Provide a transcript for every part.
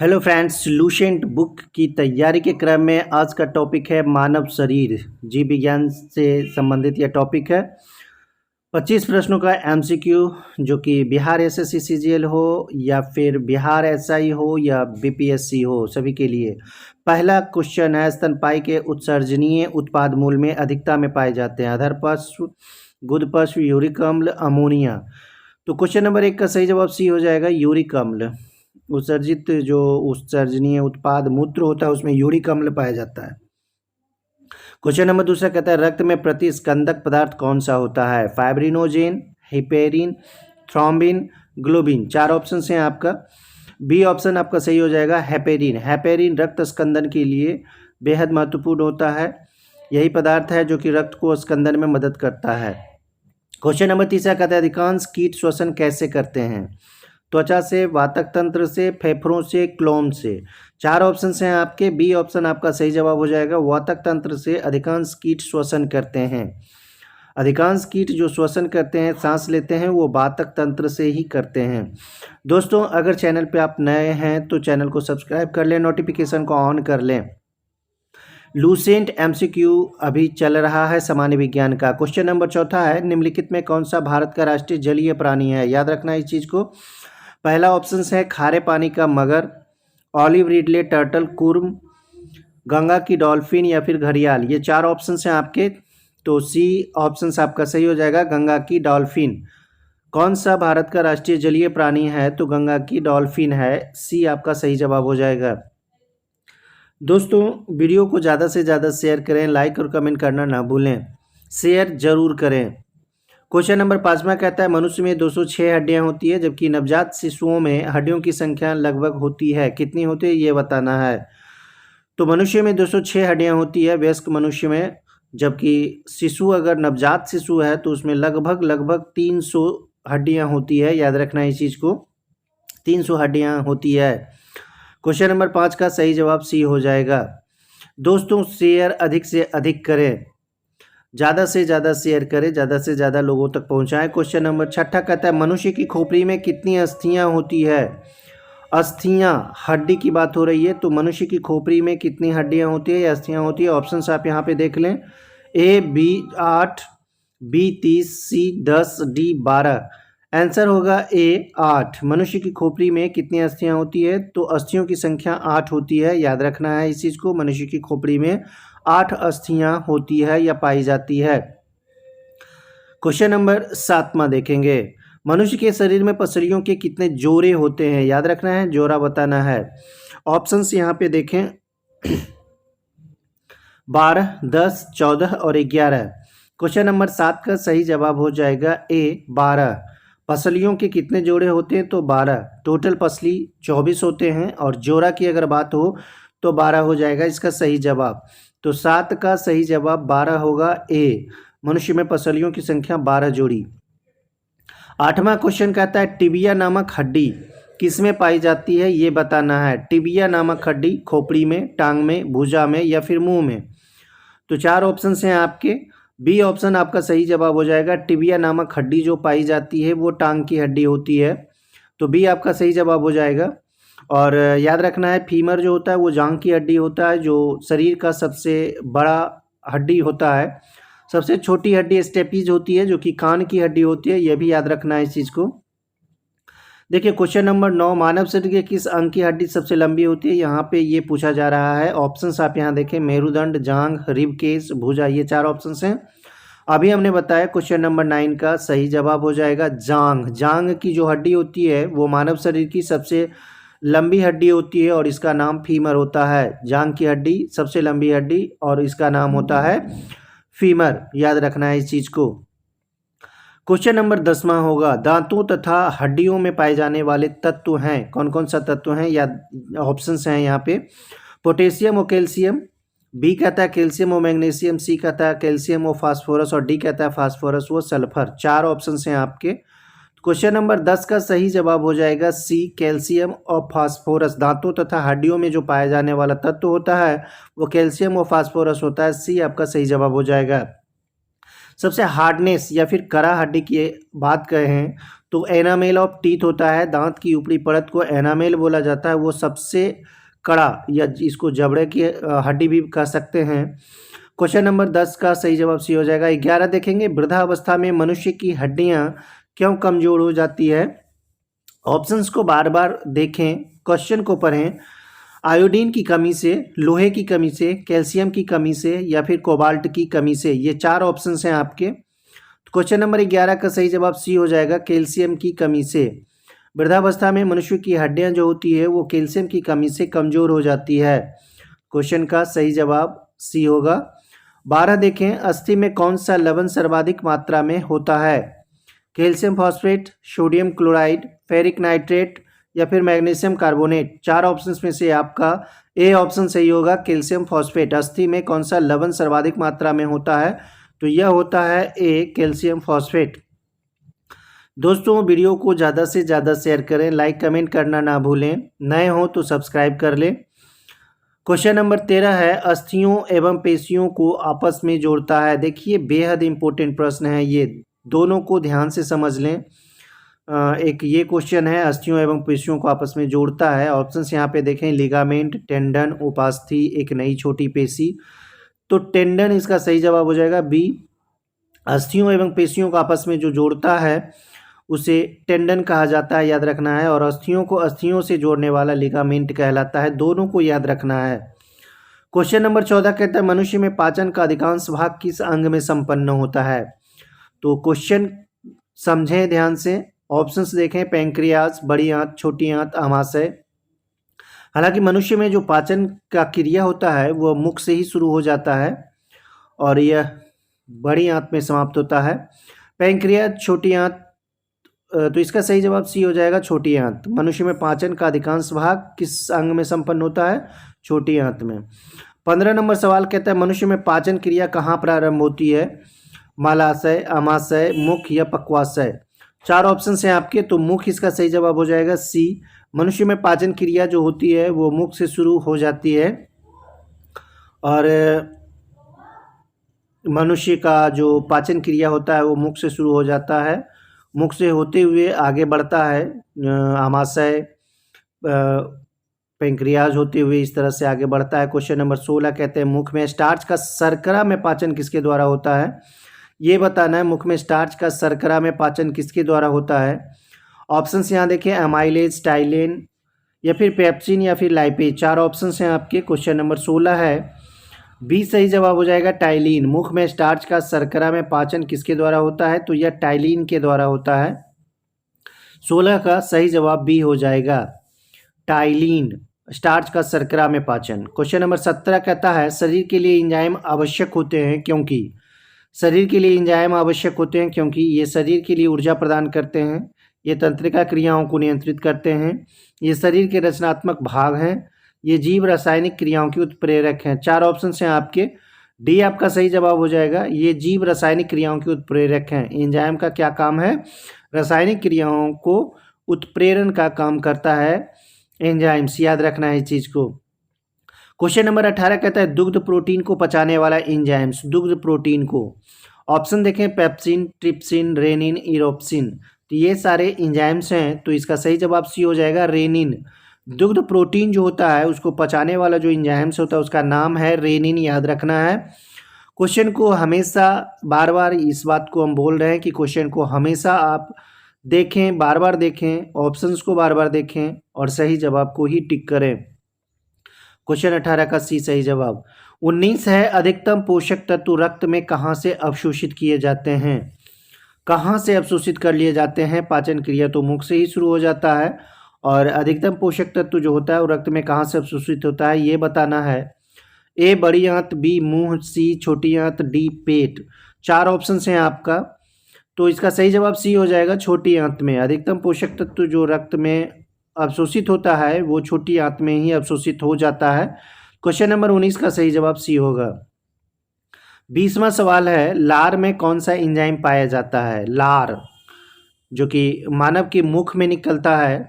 Hello friends, Lucent book की तैयारी के क्रम में आज का टॉपिक है मानव शरीर। जीव विज्ञान से संबंधित यह टॉपिक है। 25 प्रश्नों का एमसीक्यू, जो कि बिहार एसएससी सीजीएल हो या फिर बिहार एसआई हो या बीपीएससी हो, सभी के लिए। पहला क्वेश्चन है, स्तनपायी के उत्सर्जनीय उत्पाद मूल में अधिकता में पाए जाते हैं? अधरपश्व, गुदपश्व, यूरिक अम्ल, अमोनिया। तो क्वेश्चन नंबर 1 का सही जवाब सी हो जाएगा, यूरिक अम्ल। उत्सर्जित जो उत्सर्जनीय उत्पाद मूत्र होता है उसमें यूरिक अम्ल पाया जाता है। क्वेश्चन नंबर 2 कहता है, रक्त में प्रतिस्कंदक पदार्थ कौन सा होता है? Fibrinogen, heparin, thrombin, globin. 4 option हैं आपका। बी ऑप्शन आपका सही हो जाएगा, हेपेरिन। हेपेरिन रक्त स्कंदन के लिए बेहद महत्वपूर्ण होता है। यही पदार्थ है जो कि रक्त को स्कंदन में मदद करता है। क्वेश्चन नंबर 3 कहता है, अधिकांश कीट श्वसन कैसे करते हैं? त्वचा से, वातक तंत्र से, फेफड़ों से, क्लोम से। 4 ऑप्शन हैं आपके। बी ऑप्शन आपका सही जवाब हो जाएगा, वातक तंत्र से अधिकांश कीट श्वसन करते हैं। अधिकांश कीट जो श्वसन करते हैं, सांस लेते हैं, वो वातक तंत्र से ही करते हैं। दोस्तों, अगर चैनल पे आप नए हैं तो चैनल को सब्सक्राइब कर लें, नोटिफिकेशन को ऑन कर लें। लूसेंट एमसीक्यू अभी चल रहा है सामान्य विज्ञान का। क्वेश्चन नंबर 4 है, निम्नलिखित में कौन सा भारत का राष्ट्रीय जलीय प्राणी है? याद रखना इस चीज़ को। पहला ऑप्शन है खारे पानी का मगर, ऑलिव रिडले टर्टल, कुर्म, गंगा की डॉल्फिन या फिर घड़ियाल। ये 4 ऑप्शन हैं आपके। तो सी ऑप्शन आपका सही हो जाएगा, गंगा की डॉल्फिन। कौन सा भारत का राष्ट्रीय जलीय प्राणी है? तो गंगा की डॉल्फिन है। सी आपका सही जवाब हो जाएगा। दोस्तों, वीडियो को ज़्यादा से ज़्यादा शेयर करें, लाइक और कमेंट करना ना भूलें। शेयर जरूर करें। क्वेश्चन नंबर 5 कहता है, मनुष्य में 206 हड्डियां होती है, जबकि नवजात शिशुओं में हड्डियों की संख्या लगभग होती है। कितनी होती है ये बताना है। तो मनुष्य में 206 हड्डियां होती है, वयस्क मनुष्य में। जबकि शिशु, अगर नवजात शिशु है तो उसमें लगभग 300 हड्डियां होती है। याद रखना इस चीज़ को, 300 हड्डियां होती है। क्वेश्चन नंबर 5 का सही जवाब सी हो जाएगा। दोस्तों, शेयर अधिक से अधिक करें, ज़्यादा से ज़्यादा शेयर करें, ज़्यादा से ज़्यादा लोगों तक पहुंचाएं। क्वेश्चन नंबर 6 कहता है, मनुष्य की खोपड़ी में कितनी अस्थियां होती है? अस्थियां, हड्डी की बात हो रही है, तो मनुष्य की खोपड़ी में कितनी हड्डियां होती है या अस्थियां होती है? ऑप्शन आप यहाँ पे देख लें। A B 8, B 30, C 10, D 12। Answer होगा ए 8। मनुष्य की खोपड़ी में कितनी अस्थियां होती है? तो अस्थियों की संख्या 8 होती है। याद रखना है इस चीज़ को, मनुष्य की खोपड़ी में 8 अस्थियां होती है या पाई जाती है। क्वेश्चन नंबर 7 देखेंगे, मनुष्य के शरीर में पसलियों के कितने जोड़े होते हैं? याद रखना है, जोड़ा बताना है। ऑप्शंस यहाँ पे देखें, 12, 10, 14 और 11। क्वेश्चन नंबर 7 का सही जवाब हो जाएगा ए 12। पसलियों के कितने जोड़े होते हैं? तो 12। टोटल पसली 24 होते हैं और जोड़ा की अगर बात हो तो 12 हो जाएगा इसका सही जवाब। तो 7 का सही जवाब 12 होगा, ए। मनुष्य में पसलियों की संख्या 12 जोड़ी। 8वां क्वेश्चन कहता है, टिबिया नामक हड्डी किसमें पाई जाती है? ये बताना है। टिबिया नामक हड्डी खोपड़ी में, टांग में, भुजा में या फिर मुंह में। तो 4 ऑप्शन हैं आपके। बी ऑप्शन आपका सही जवाब हो जाएगा। टिबिया नामक हड्डी जो पाई जाती है वो टांग की हड्डी होती है। तो बी आपका सही जवाब हो जाएगा। और याद रखना है, फीमर जो होता है वो जांघ की हड्डी होता है, जो शरीर का सबसे बड़ा हड्डी होता है। सबसे छोटी हड्डी स्टेपीज होती है, जो कि कान की हड्डी होती है। यह भी याद रखना है इस चीज़ को। देखिए, क्वेश्चन नंबर 9, मानव शरीर के किस अंग की हड्डी सबसे लंबी होती है? यहाँ पे ये पूछा जा रहा है। ऑप्शंस आप यहाँ देखें, मेरुदंड, जांघ, रिबकेस, भुजा। ये 4 ऑप्शंस हैं। अभी हमने बताया क्वेश्चन नंबर 9 का सही जवाब हो जाएगा जांघ। जांघ की जो हड्डी होती है वो मानव शरीर की सबसे लंबी हड्डी होती है और इसका नाम फीमर होता है। जांघ की हड्डी सबसे लंबी हड्डी और इसका नाम होता है फीमर। याद रखना है इस चीज़ को। क्वेश्चन नंबर 10वां होगा, दांतों तथा हड्डियों में पाए जाने वाले तत्व हैं? कौन कौन सा तत्व हैं? या ऑप्शंस हैं यहाँ पे, पोटेशियम और कैल्शियम। बी कहता है कैल्शियम और मैग्नीशियम, सी कहता है कैल्शियम और फास्फोरस और डी कहता है फास्फोरस व सल्फर। 4 ऑप्शन हैं आपके। क्वेश्चन नंबर 10 का सही जवाब हो जाएगा सी, कैल्शियम और फास्फोरस। दांतों तथा हड्डियों में जो पाया जाने वाला तत्व होता है वो कैल्शियम और फास्फोरस होता है। सी आपका सही जवाब हो जाएगा। सबसे हार्डनेस या फिर कड़ा हड्डी की बात करें तो एनामेल ऑफ टीथ होता है, दांत की ऊपरी परत को एनामेल बोला जाता है, वो सबसे कड़ा या इसको जबड़े की हड्डी भी कह सकते हैं। क्वेश्चन नंबर 10 का सही जवाब सी हो जाएगा। 11 देखेंगे, वृद्धावस्था में मनुष्य की हड्डियां क्यों कमजोर हो जाती है। ऑप्शंस को बार बार देखें, क्वेश्चन को पढ़ें। आयोडीन की कमी से, लोहे की कमी से, कैल्शियम की कमी से या फिर कोबाल्ट की कमी से। ये 4 ऑप्शंस हैं आपके। क्वेश्चन नंबर 11 का सही जवाब सी हो जाएगा, कैल्शियम की कमी से। वृद्धावस्था में मनुष्य की हड्डियां जो होती है वो कैल्शियम की कमी से कमजोर हो जाती है। क्वेश्चन का सही जवाब सी होगा। 12 देखें, अस्थि में कौन सा लवण सर्वाधिक मात्रा में होता है। Calcium phosphate, sodium chloride, ferric nitrate या फिर मैग्नीशियम कार्बोनेट। 4 ऑप्शंस में से आपका ए ऑप्शन सही होगा, कैल्शियम फॉस्फेट। अस्थि में कौन सा लवण सर्वाधिक मात्रा में होता है, तो यह होता है ए, कैल्शियम फॉस्फेट। दोस्तों, वीडियो को ज़्यादा से ज़्यादा शेयर करें, लाइक कमेंट करना ना भूलें, नए हो तो सब्सक्राइब कर लें। क्वेश्चन नंबर 13 है, अस्थियों एवं पेशियों को आपस में जोड़ता है। देखिए, बेहद इंपॉर्टेंट प्रश्न है ये, दोनों को ध्यान से समझ लें। एक ये क्वेश्चन है, अस्थियों एवं पेशियों को आपस में जोड़ता है। ऑप्शंस यहाँ पे देखें, लिगामेंट, टेंडन, उपास्थि, एक नई छोटी पेशी। तो टेंडन इसका सही जवाब हो जाएगा बी। अस्थियों एवं पेशियों को आपस में जो जोड़ता है उसे टेंडन कहा जाता है, याद रखना है। और अस्थियों को अस्थियों से जोड़ने वाला लिगामेंट कहलाता है, दोनों को याद रखना है। क्वेश्चन नंबर 14 कहता है, मनुष्य में पाचन का अधिकांश भाग किस अंग में संपन्न होता है। तो क्वेश्चन समझें ध्यान से, ऑप्शंस देखें, पैंक्रियाज, बड़ी आंत, छोटी आंत, आमाशय। हालांकि मनुष्य में जो पाचन का क्रिया होता है वो मुख से ही शुरू हो जाता है और यह बड़ी आंत में समाप्त होता है। पैंक्रियाज, छोटी आंत, तो इसका सही जवाब सी हो जाएगा, छोटी आंत। मनुष्य में पाचन का अधिकांश भाग किस अंग में संपन्न होता है, छोटी आंत में। 15 नंबर सवाल कहता है, मनुष्य में पाचन क्रिया कहाँ प्रारंभ होती है, मलाशय, आमाशय, मुख या पक्वाशय। 4 ऑप्शन हैं आपके, तो मुख इसका सही जवाब हो जाएगा सी। मनुष्य में पाचन क्रिया जो होती है वो मुख से शुरू हो जाती है और मनुष्य का जो पाचन क्रिया होता है वो मुख से शुरू हो जाता है, मुख से होते हुए आगे बढ़ता है आमाशय, पैंक्रियाज होते हुए इस तरह से आगे बढ़ता है। क्वेश्चन नंबर 16 कहते हैं, मुख में स्टार्च का शर्करा में पाचन किसके द्वारा होता है। ये बताना है, मुख में स्टार्च का शर्करा में पाचन किसके द्वारा होता है। ऑप्शंस यहाँ देखिए, एमाइलेज, टाइलेन या फिर पेप्सिन या फिर लाइपेज। 4 ऑप्शंस हैं आपके। क्वेश्चन नंबर 16 है, बी सही जवाब हो जाएगा, टाइलिन। मुख में स्टार्च का शर्करा में पाचन किसके द्वारा होता है, तो यह टाइलिन के द्वारा होता है। 16 का सही जवाब बी हो जाएगा, टाइलिन, स्टार्च का शर्करा में पाचन। क्वेश्चन नंबर 17 कहता है, शरीर के लिए एंजाइम आवश्यक होते हैं क्योंकि। शरीर के लिए एंजाइम आवश्यक होते हैं क्योंकि ये शरीर के लिए ऊर्जा प्रदान करते हैं, ये तंत्रिका क्रियाओं को नियंत्रित करते हैं, ये शरीर के रचनात्मक भाग हैं, ये जीव रासायनिक क्रियाओं के उत्प्रेरक हैं। 4 ऑप्शन हैं आपके, डी आपका सही जवाब हो जाएगा, ये जीव रासायनिक क्रियाओं के उत्प्रेरक हैं। एंजाइम का क्या काम है, रासायनिक क्रियाओं को उत्प्रेरण का काम करता है एंजाइम्स, याद रखना है इस चीज़ को। क्वेश्चन नंबर 18 कहता है, दुग्ध प्रोटीन को पचाने वाला एंजाइम्स, दुग्ध प्रोटीन को। ऑप्शन देखें, पेप्सिन, ट्रिप्सिन, रेनिन, इरोप्सिन। तो ये सारे एंजाइम्स हैं, तो इसका सही जवाब सी हो जाएगा, रेनिन। दुग्ध प्रोटीन जो होता है उसको पचाने वाला जो एंजाइम्स होता है उसका नाम है रेनिन, याद रखना है। क्वेश्चन को हमेशा बार बार इस बात को हम बोल रहे हैं कि क्वेश्चन को हमेशा आप देखें, बार बार देखें, ऑप्शंस को बार बार देखें और सही जवाब को ही टिक करें। क्वेश्चन 18 का सी सही जवाब। 19 है, अधिकतम पोषक तत्व रक्त में कहाँ से अवशोषित किए जाते हैं। कहाँ से अवशोषित कर लिए जाते हैं, पाचन क्रिया तो मुख से ही शुरू हो जाता है और अधिकतम पोषक तत्व जो होता है वो रक्त में कहाँ से अवशोषित होता है ये बताना है। ए बड़ी आंत, बी मुंह, सी छोटी आंत, डी पेट। 4 ऑप्शन हैं आपका, तो इसका सही जवाब सी हो जाएगा, छोटी आंत में। अधिकतम पोषक तत्व जो रक्त में अवशोषित होता है वो छोटी आंत में ही अवशोषित हो जाता है। क्वेश्चन नंबर 19 का सही जवाब सी होगा। 20वां सवाल है, लार में कौन सा एंजाइम पाया जाता है। लार जो कि मानव के मुख में निकलता है।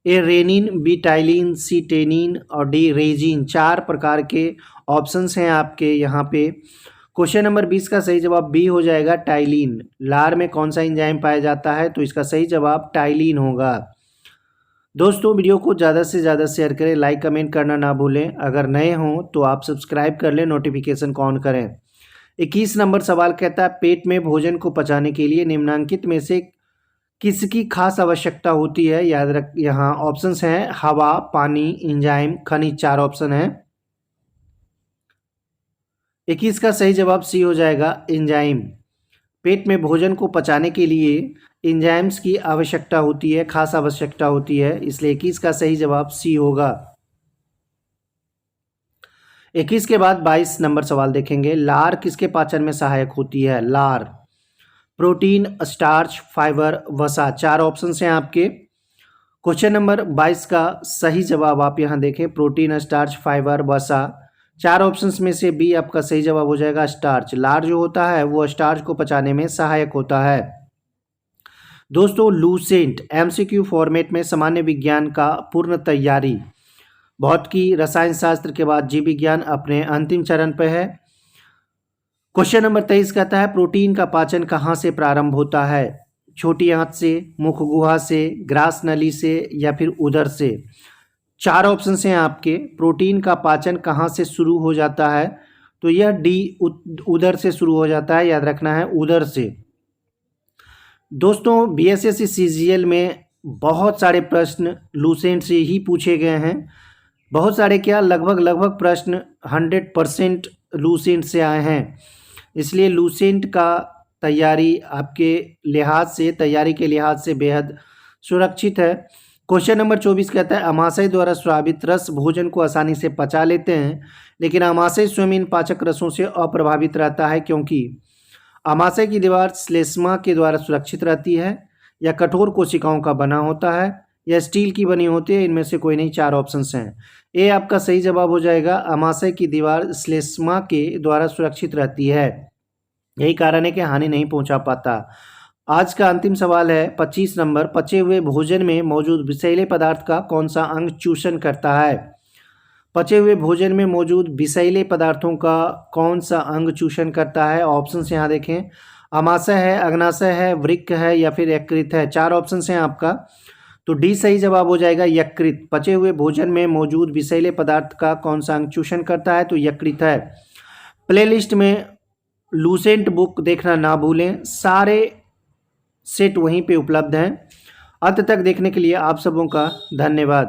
ए रेनिन, बी टाइलिन, सी टेनिन और डी रेजिन। 4 प्रकार के ऑप्शंस हैं आपके यहाँ पे। क्वेश्चन नंबर 20 का सही जवाब बी हो जाएगा, टाइलिन। लार में कौन सा एंजाइम पाया जाता है? तो इसका सही जवाब टाइलिन होगा। दोस्तों वीडियो को ज़्यादा से ज़्यादा शेयर करें, लाइक कमेंट करना ना भूलें। अगर नए हों तो आप सब्सक्राइब कर लें, नोटिफिकेशन को ऑन करें। 21 नंबर सवाल कहता है, पेट में भोजन को पचाने के लिए निम्नलिखित में से किसकी खास आवश्यकता होती है? याद रख, यहाँ ऑप्शंस हैं हवा, पानी, एंजाइम, खनिज। 4 ऑप्शन हैं। 21 का सही जवाब सी हो जाएगा, एंजाइम। पेट में भोजन को पचाने के लिए एंजाइम्स की आवश्यकता होती है, खास आवश्यकता होती है, इसलिए 21 का सही जवाब सी होगा। 21 के बाद 22 नंबर सवाल देखेंगे, लार किसके पाचन में सहायक होती है? लार प्रोटीन, स्टार्च, फाइबर, वसा। 4 ऑप्शन हैं आपके। क्वेश्चन नंबर 22 का सही जवाब आप यहाँ देखें, प्रोटीन, स्टार्च, फाइबर, वसा। 4 ऑप्शंस में से बी आपका सही जवाब हो जाएगा, स्टार्च। लार जो होता है वो स्टार्च को पचाने में सहायक होता है। दोस्तों लूसेंट एमसीक्यू फॉर्मेट में सामान्य विज्ञान का पूर्ण तैयारी, भौतिकी, रसायन शास्त्र के बाद जीव विज्ञान अपने अंतिम चरण पर है। क्वेश्चन नंबर 23 कहता है, प्रोटीन का पाचन कहाँ से प्रारंभ होता है? छोटी आंत से, मुख गुहा से, ग्रास नली से या फिर उदर से। 4 ऑप्शन हैं आपके। प्रोटीन का पाचन कहाँ से शुरू हो जाता है? तो यह डी, उदर से शुरू हो जाता है, याद रखना है, उदर से। दोस्तों बीएसएससी सीजीएल में बहुत सारे प्रश्न लूसेंट से ही पूछे गए हैं। बहुत सारे क्या, लगभग प्रश्न 100% लूसेंट से आए हैं। इसलिए लूसेंट का तैयारी आपके लिहाज से, तैयारी के लिहाज से बेहद सुरक्षित है। क्वेश्चन नंबर 24 कहता है, अमाशय द्वारा स्रावित रस भोजन को आसानी से पचा लेते हैं, लेकिन अमाशय स्वयं इन पाचक रसों से अप्रभावित रहता है, क्योंकि अमाशय की दीवार श्लेष्मा के द्वारा सुरक्षित रहती है, या कठोर कोशिकाओं का बना होता है, या स्टील की बनी होती है। इनमें से कोई नहीं। 4 ऑप्शंस हैं। ए आपका सही जवाब हो जाएगा, अमाशय की दीवार श्लेष्मा के द्वारा सुरक्षित रहती है, यही कारण है कि हानि नहीं पहुंचा पाता। आज का अंतिम सवाल है 25 नंबर, पचे हुए भोजन में मौजूद विषैले पदार्थ का कौन सा अंग चूषण करता है? पचे हुए भोजन में मौजूद विषैले पदार्थों का कौन सा अंग चूषण करता है? ऑप्शंस यहाँ देखें, अमाशय है, अग्नाशय है, वृक्क है या फिर यकृत है। 4 ऑप्शंस हैं आपका। तो डी सही जवाब हो जाएगा, यकृत। पचे हुए भोजन में मौजूद विषैले पदार्थ का कौन सा अंग चूषण करता है? तो यकृत है। प्लेलिस्ट में लूसेंट बुक देखना ना भूलें, सारे सेट वहीं पे उपलब्ध हैं। अंत तक देखने के लिए आप सबों का धन्यवाद।